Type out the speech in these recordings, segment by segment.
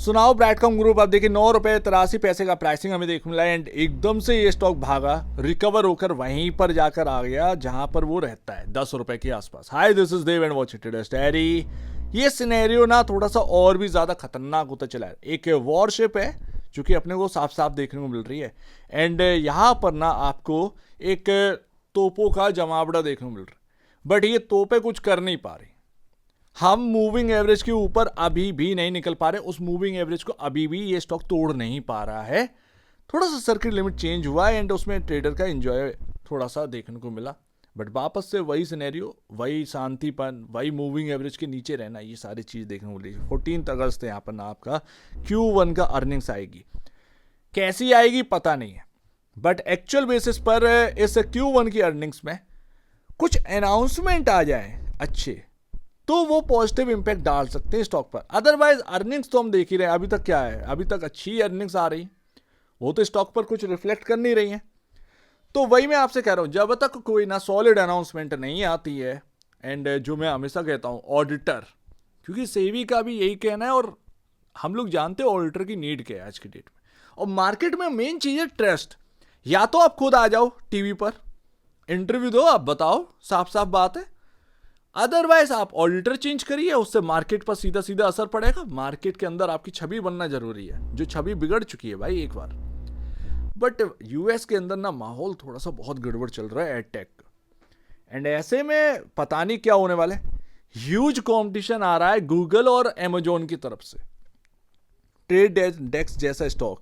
सुनाओ ब्रैडकॉम ग्रुप। अब देखिए 9 रुपये 83 पैसे का प्राइसिंग हमें देखने मिला एंड एकदम से ये स्टॉक भागा, रिकवर होकर वहीं पर जाकर आ गया जहां पर वो रहता है, 10 रुपए के आसपास। Hi, this is Dev and watch it starry. ये सिनेरियो ना थोड़ा सा और भी ज्यादा खतरनाक होता चला है। एक वॉरशिप है जो कि अपने को साफ साफ देखने को मिल रही है एंड यहाँ पर ना आपको एक तोपों का जमावड़ा देखने को मिल रहा है, बट ये तोपें कुछ कर नहीं पा रही। हम मूविंग एवरेज के ऊपर अभी भी नहीं निकल पा रहे, उस मूविंग एवरेज को अभी भी ये स्टॉक तोड़ नहीं पा रहा है। थोड़ा सा सर्किट लिमिट चेंज हुआ एंड उसमें ट्रेडर का एंजॉय थोड़ा सा देखने को मिला, बट वापस से वही सिनेरियो, वही शांतिपन, वही मूविंग एवरेज के नीचे रहना, ये सारी चीज़ देखने को मिली। 14 अगस्त यहाँ पर ना आपका Q1 का अर्निंग्स आएगी। कैसी आएगी पता नहीं है, बट एक्चुअल बेसिस पर इस Q1 की अर्निंग्स में कुछ अनाउंसमेंट आ जाए अच्छे, तो वो पॉजिटिव इंपैक्ट डाल सकते हैं स्टॉक पर। अदरवाइज अर्निंग्स तो हम देख ही रहे हैं, अभी तक क्या है, अभी तक अच्छी अर्निंग्स आ रही, वो तो स्टॉक पर कुछ रिफ्लेक्ट कर नहीं रही हैं। तो वही मैं आपसे कह रहा हूं, जब तक कोई ना सॉलिड अनाउंसमेंट नहीं आती है एंड जो मैं हमेशा कहता हूं ऑडिटर, क्योंकि सेबी का भी यही कहना है और हम लोग जानते हैं ऑडिटर की नीड क्या है आज की डेट में। और मार्केट में मेन चीज है ट्रस्ट। या तो आप खुद आ जाओ टीवी पर, इंटरव्यू दो, आप बताओ, साफ साफ बात है। अदरवाइज आप ऑडिटर चेंज करिए, उससे मार्केट पर सीधा सीधा असर पड़ेगा। मार्केट के अंदर आपकी छवि बनना जरूरी है, जो छवि बिगड़ चुकी है भाई एक बार। बट यूएस के अंदर ना माहौल थोड़ा सा बहुत गड़बड़ चल रहा है एडटेक, एंड ऐसे में पता नहीं क्या होने वाला है। ह्यूज कंपटीशन आ रहा है गूगल और अमेजोन की तरफ से। ट्रेड डेस्क जैसा स्टॉक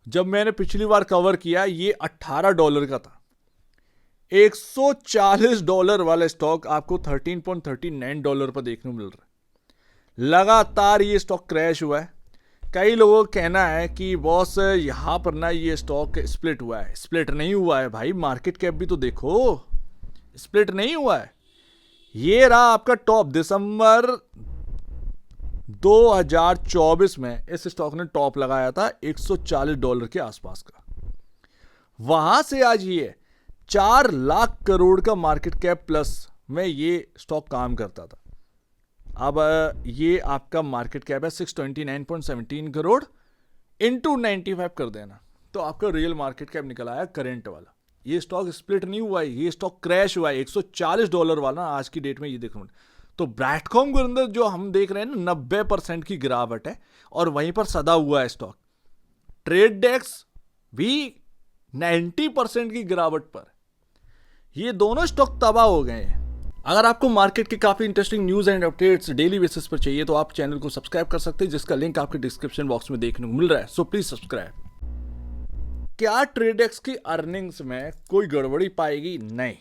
जब मैंने पिछली बार कवर किया, ये $18 का था। $140 वाला स्टॉक आपको $13.39 पर देखने को मिल रहा है। लगातार ये स्टॉक क्रैश हुआ है। कई लोगों का कहना है कि बॉस यहां पर ना ये स्टॉक स्प्लिट हुआ है। स्प्लिट नहीं हुआ है भाई, मार्केट कैप भी तो देखो, स्प्लिट नहीं हुआ है। ये रहा आपका टॉप। दिसंबर 2024 में इस स्टॉक ने टॉप लगाया था $140 के आसपास का। वहां से आज ये 4 लाख करोड़ का मार्केट कैप प्लस में ये स्टॉक काम करता था। अब ये आपका मार्केट कैप है 629.17 करोड़ इंटू 95 कर देना, तो आपका रियल मार्केट कैप निकल आया करंट वाला। ये स्टॉक स्प्लिट नहीं हुआ है, ये स्टॉक क्रैश हुआ है। $140 वाला आज की डेट में ये देखो। तो ब्रैडकॉम के अंदर जो हम देख रहे हैं ना 90% की गिरावट है और वहीं पर सदा हुआ है स्टॉक। ट्रेड डेस्क भी 90% की गिरावट पर। ये दोनों स्टॉक तबाह हो गए हैं। अगर आपको मार्केट की काफी interesting news and updates daily basis पर चाहिए तो आप चैनल को सब्सक्राइब कर सकते हैं, जिसका लिंक आपके डिस्क्रिप्शन बॉक्स में देखने को मिल रहा है, सो प्लीज सब्सक्राइब। क्या ट्रेडेक्स की अर्निंग्स में कोई गड़बड़ी पाएगी? नहीं।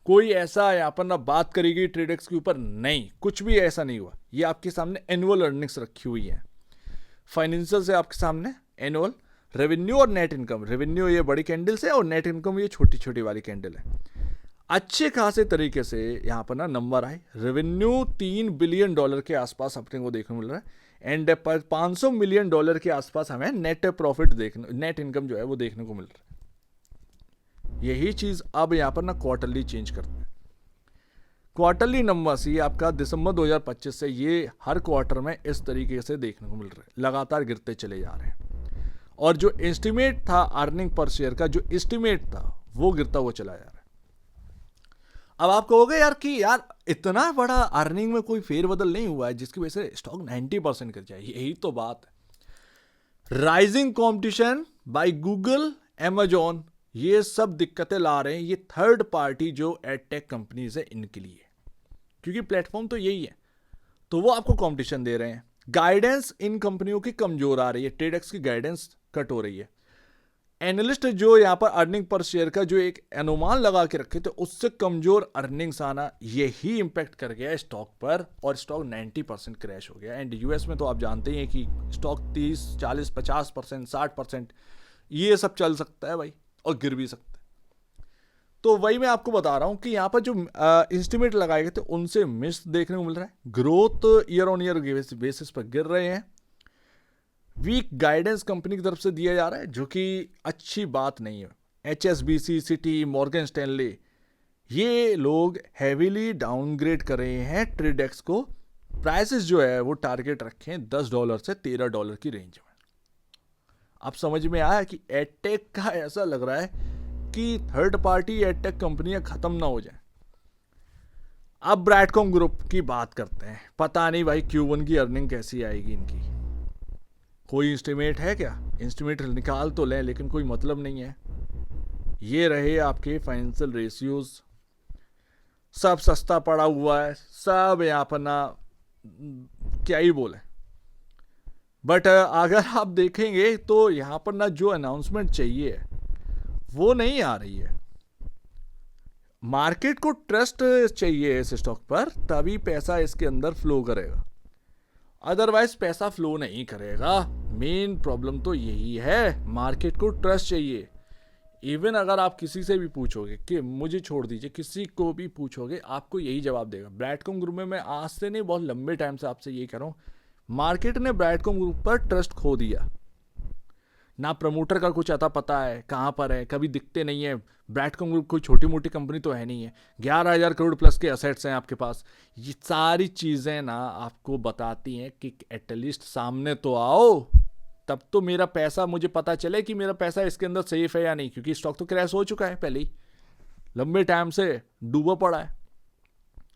कोई ऐसा यहाँ पर ना बात करेगी ट्रेडेक्स के ऊपर, नहीं, कुछ भी ऐसा नहीं हुआ। ये आपके सामने एनुअल अर्निंग्स रखी हुई है। फाइनेंशियल से आपके सामने एनुअल रेवेन्यू और नेट इनकम। रेवेन्यू ये बड़ी कैंडल से और नेट इनकम ये छोटी छोटी वाली कैंडल है। अच्छे खासे तरीके से यहाँ पर ना नंबर आए। रेवेन्यू $3 बिलियन के आसपास अपने को देखने को मिल रहा है एंड $500 मिलियन के आसपास हमें नेट प्रॉफिट देखने, नेट इनकम जो है वो देखने को मिल रहा है। यही चीज अब यहाँ पर ना क्वार्टरली चेंज करते हैं। क्वार्टरली नंबर्स ये आपका दिसंबर 2025 से ये हर क्वार्टर में इस तरीके से देखने को मिल रहा है, लगातार गिरते चले जा रहे हैं। और जो एस्टिमेट था अर्निंग पर शेयर का, जो एस्टिमेट था वो गिरता हुआ चला जा रहा है। अब आप कहोगे यार कि यार इतना बड़ा अर्निंग में कोई फेरबदल नहीं हुआ है जिसकी वजह से स्टॉक 90% गिर जाए। यही तो बात है। Rising competition by Google, Amazon, ये सब दिक्कतें ला रहे हैं ये थर्ड पार्टी जो एडटेक कंपनीज है इनके लिए, क्योंकि प्लेटफॉर्म तो यही है, तो वो आपको कंपटीशन दे रहे हैं। गाइडेंस इन कंपनियों की कमजोर आ रही है, ट्रेडेक्स की गाइडेंस कट हो रही है। एनालिस्ट जो यहाँ पर अर्निंग पर शेयर का जो एक अनुमान लगा के रखे थे उससे कमजोर अर्निंग्स आना, यही इंपैक्ट कर गया स्टॉक पर और स्टॉक 90% क्रैश हो गया। एंड यूएस में तो आप जानते ही हैं कि स्टॉक 30, 40, 50%, 60% ये सब चल सकता है भाई, और गिर भी सकता है। तो वही मैं आपको बता रहा हूं कि यहाँ पर जो एस्टिमेट लगाए गए थे उनसे मिस देखने को मिल रहा है। Growth year on year basis पर गिर रहे हैं। वीक गाइडेंस कंपनी की तरफ से दिया जा रहा है, जो कि अच्छी बात नहीं है। HSBC, सिटी, मॉर्गन स्टैनली, ये लोग हैवीली डाउनग्रेड कर रहे हैं ट्रेडेक्स को प्राइसेस जो है वो टारगेट रखें $10 से $13 की रेंज में। अब समझ में आया कि एडटेक का ऐसा लग रहा है कि थर्ड पार्टी एडटेक कंपनियां खत्म ना हो जाए। अब ब्रैडकॉम ग्रुप की बात करते हैं। पता नहीं भाई Q1 की अर्निंग कैसी आएगी इनकी, कोई इंस्टीमेट है क्या? इंस्टीमेट निकाल तो लें लेकिन कोई मतलब नहीं है। ये रहे आपके फाइनेंशियल रेशियोज, सब सस्ता पड़ा हुआ है, सब यहाँ पर ना क्या ही बोले। बट अगर आप देखेंगे तो यहाँ पर ना जो अनाउंसमेंट चाहिए वो नहीं आ रही है। मार्केट को ट्रस्ट चाहिए इस स्टॉक पर, तभी पैसा इसके अंदर फ्लो करेगा, अदरवाइज पैसा फ्लो नहीं करेगा। मेन प्रॉब्लम तो यही है, मार्केट को ट्रस्ट चाहिए। इवन अगर आप किसी से भी पूछोगे कि मुझे छोड़ दीजिए, किसी को भी पूछोगे आपको यही जवाब देगा। ब्रैडकॉम ग्रुप में मैं आज से नहीं बहुत लंबे टाइम से आपसे ये कह रहा हूँ, मार्केट ने ब्रैडकॉम ग्रुप पर ट्रस्ट खो दिया। ना प्रमोटर का कुछ अता पता है कहाँ पर है, कभी दिखते नहीं है। ब्रैडकॉम ग्रुप कोई छोटी मोटी कंपनी तो है नहीं है, 11,000 करोड़ प्लस के असेट्स हैं आपके पास। ये सारी चीज़ें ना आपको बताती हैं कि एटलीस्ट सामने तो आओ, तब तो मेरा पैसा, मुझे पता चले कि मेरा पैसा इसके अंदर सेफ है या नहीं, क्योंकि स्टॉक तो क्रैश हो चुका है पहले ही, लंबे टाइम से डूबा पड़ा है।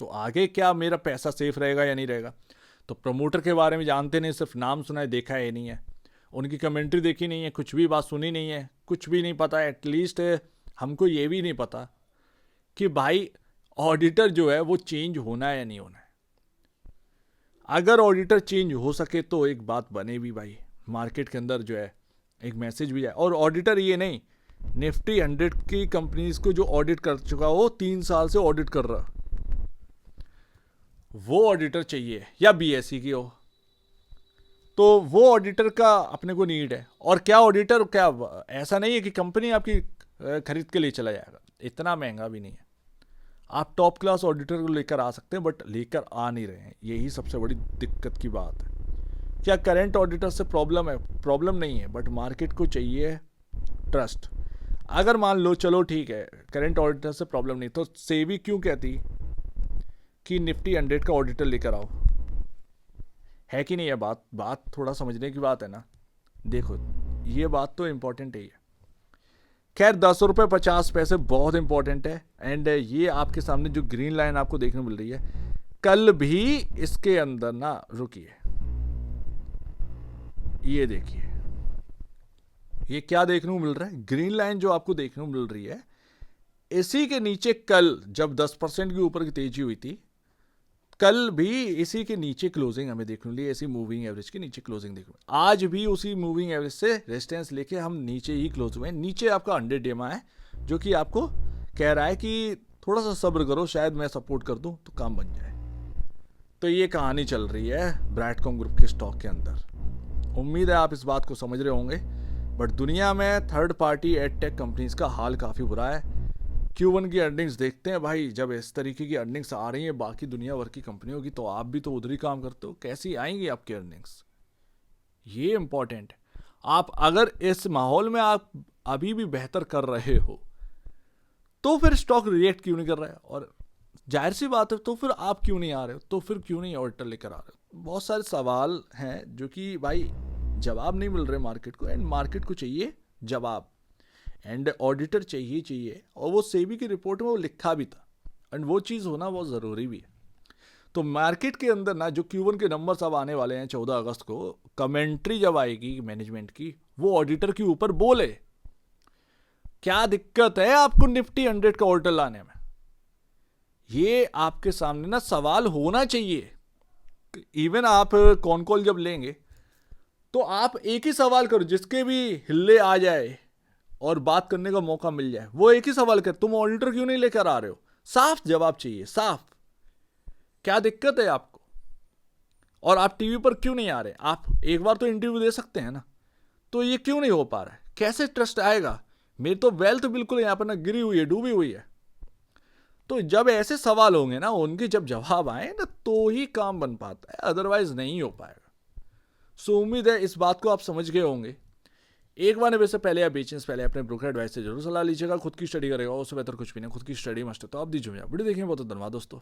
तो आगे क्या मेरा पैसा सेफ रहेगा या नहीं रहेगा? तो प्रमोटर के बारे में जानते नहीं, सिर्फ नाम सुना है, देखा है नहीं है, उनकी कमेंट्री देखी नहीं है, कुछ भी बात सुनी नहीं है, कुछ भी नहीं पता। एटलीस्ट हमको ये भी नहीं पता कि भाई ऑडिटर जो है वो चेंज होना है या नहीं होना है। अगर ऑडिटर चेंज हो सके तो एक बात बने भी भाई, मार्केट के अंदर जो है एक मैसेज भी जाए। और ऑडिटर ये नहीं, निफ्टी 100 की कंपनीज को जो ऑडिट कर चुका हो, 3 साल से ऑडिट कर रहा, वो ऑडिटर चाहिए, या BSE की हो, तो वो ऑडिटर का अपने को नीड है। और क्या ऑडिटर, क्या ऐसा नहीं है कि कंपनी आपकी खरीद के लिए चला जाएगा, इतना महंगा भी नहीं है। आप टॉप क्लास ऑडिटर को लेकर आ सकते हैं, बट लेकर आ नहीं रहे हैं, यही सबसे बड़ी दिक्कत की बात है। क्या करंट ऑडिटर से प्रॉब्लम है? प्रॉब्लम नहीं है, बट मार्केट को चाहिए ट्रस्ट। अगर मान लो चलो ठीक है करंट ऑडिटर से प्रॉब्लम नहीं, तो सेबी क्यों कहती कि निफ्टी 100 का ऑडिटर लेकर आओ? है कि नहीं है? बात थोड़ा समझने की बात है ना। देखो ये बात तो इंपॉर्टेंट है। खैर ₹10.50 बहुत इंपॉर्टेंट है। एंड ये आपके सामने जो ग्रीन लाइन आपको देखने मिल रही है, कल भी इसके अंदर ना रुकिए, ये देखिए ये क्या देखने को मिल रहा है, ग्रीन लाइन जो आपको देखने को मिल रही है, इसी के नीचे कल जब 10% के ऊपर की तेजी हुई थी, कल भी इसी के नीचे क्लोजिंग हमें देखने मिली, ऐसी मूविंग एवरेज के नीचे क्लोजिंग देखने। आज भी उसी मूविंग एवरेज से रेजिस्टेंस लेके हम नीचे ही क्लोज हुए। नीचे आपका 100 डेमा है जो कि आपको कह रहा है कि थोड़ा सा सब्र करो, शायद मैं सपोर्ट कर दूं तो काम बन जाए। तो ये कहानी चल रही है ब्रैडकॉम ग्रुप के स्टॉक के अंदर। उम्मीद है आप इस बात को समझ रहे होंगे। बट दुनिया में थर्ड पार्टी एडटेक कंपनीज का हाल काफ़ी बुरा है। Q1 की अर्निंग्स देखते हैं भाई, जब इस तरीके की अर्निंग्स आ रही हैं बाकी दुनिया भर की कंपनियों की, तो आप भी तो उधर ही काम करते हो, कैसी आएंगी आपकी अर्निंग्स, ये इंपॉर्टेंट है। आप अगर इस माहौल में आप अभी भी बेहतर कर रहे हो तो फिर स्टॉक रिएक्ट क्यों नहीं कर रहा है? और जाहिर सी बात है, तो फिर आप क्यों नहीं आ रहे हो, तो फिर क्यों नहीं ऑडिटर लेकर आ रहे हो? बहुत सारे सवाल हैं जो कि भाई जवाब नहीं मिल रहे मार्केट को, एंड मार्केट को चाहिए जवाब, एंड ऑडिटर चाहिए। और वो सेबी की रिपोर्ट में वो लिखा भी था, एंड वो चीज़ होना बहुत ज़रूरी भी है। तो मार्केट के अंदर ना जो Q1 के नंबर्स अब आने वाले हैं 14 अगस्त को, कमेंट्री जब आएगी मैनेजमेंट की, वो ऑडिटर के ऊपर बोले क्या दिक्कत है आपको निफ्टी 100 का ऑडिटर लाने में, ये आपके सामने ना सवाल होना चाहिए। इवन आप कॉन कॉल जब लेंगे तो आप एक ही सवाल करो, जिसके भी हिल्ले आ जाए और बात करने का मौका मिल जाए, वो एक ही सवाल कर, तुम ऑडिटर क्यों नहीं लेकर आ रहे हो? साफ जवाब चाहिए, साफ। क्या दिक्कत है आपको? और आप टीवी पर क्यों नहीं आ रहे? आप एक बार तो इंटरव्यू दे सकते हैं ना, तो ये क्यों नहीं हो पा रहा है? कैसे ट्रस्ट आएगा? मेरी तो वेल्थ बिल्कुल यहाँ पर ना गिरी हुई है, डूबी हुई है। तो जब ऐसे सवाल होंगे ना, उनके जब जवाब आए ना, तो ही काम बन पाता है, अदरवाइज नहीं हो पाएगा। सो उम्मीद है इस बात को आप समझ गए होंगे। एक बार वैसे पहले या बेचने से पहले अपने ब्रोकर एडवाइस से जरूर सलाह लीजिएगा। खुद की स्टडी करेगा, उससे बेहतर कुछ भी नहीं, खुद की स्टडी मस्ट है। तो आप दीजिए वीडियो देखिए, बहुत धन्यवाद दोस्तों।